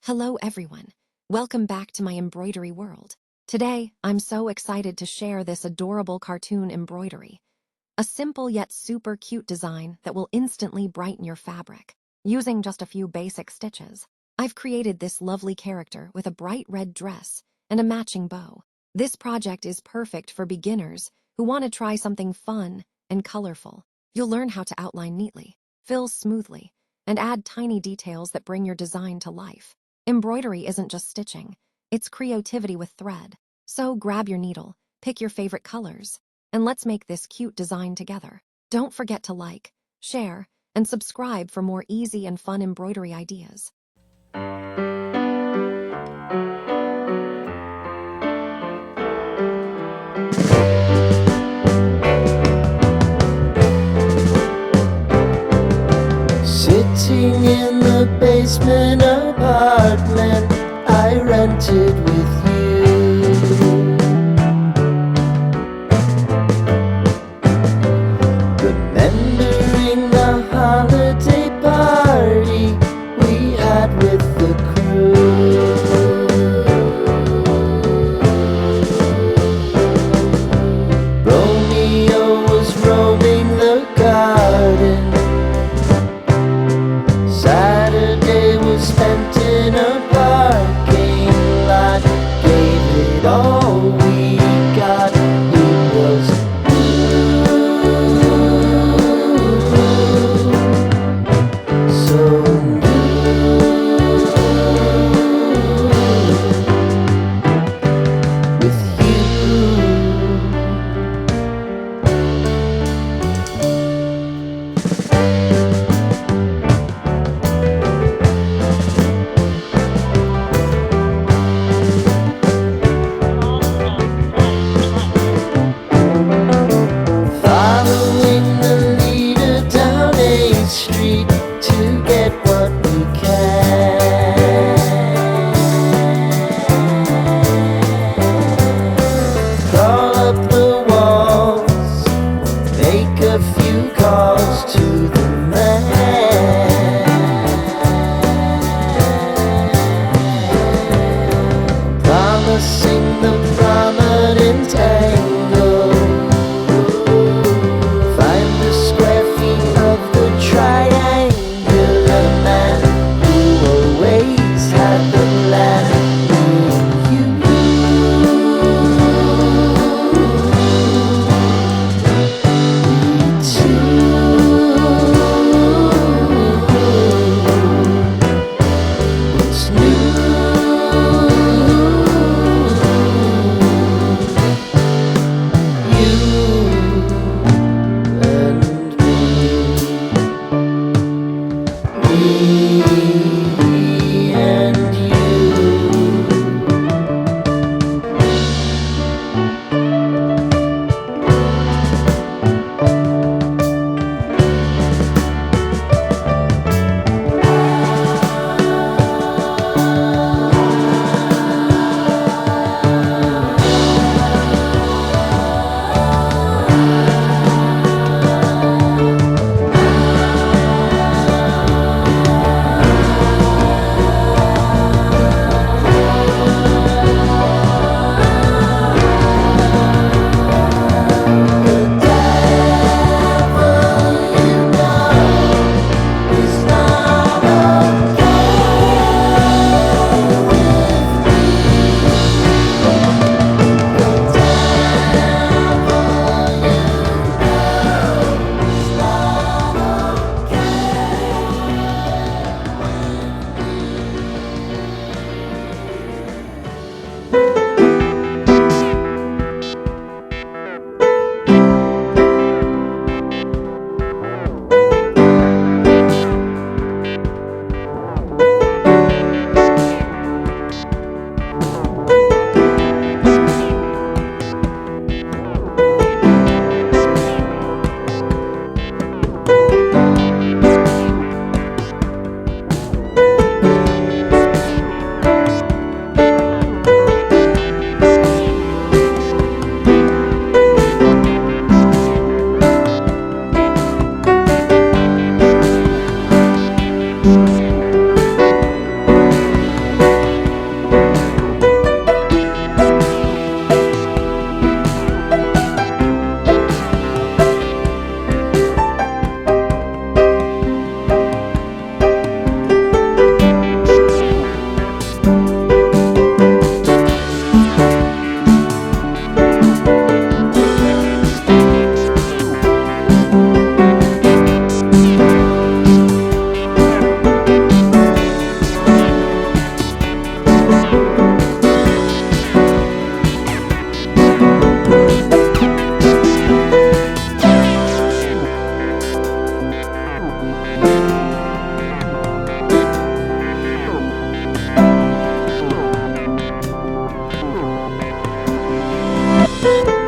Hello everyone, welcome back to my embroidery world. Today, I'm so excited to share this adorable cartoon embroidery. A simple yet super cute design that will instantly brighten your fabric. Using just a few basic stitches, I've created this lovely character with a bright red dress and a matching bow. This project is perfect for beginners who want to try something fun and colorful. You'll learn how to outline neatly, fill smoothly, and add tiny details that bring your design to life. Embroidery isn't just stitching, it's creativity with thread. So grab your needle, pick your favorite colors, and let's make this cute design together. Don't forget to like, share, and subscribe for more easy and fun embroidery ideas. Sitting in the basement apartment I rented with you, remembering the holiday party we had with the crew. Romeo was roaming the garden, Saturday was spent in a parking lot. Gave it all we got. It was so with you. Following the leader down 8th Street to get what we can. Crawl up the walls, make a few calls to the man, promising the prominent angle. Find the square feet of the triangular man who always had the plan. You What's new? Bye.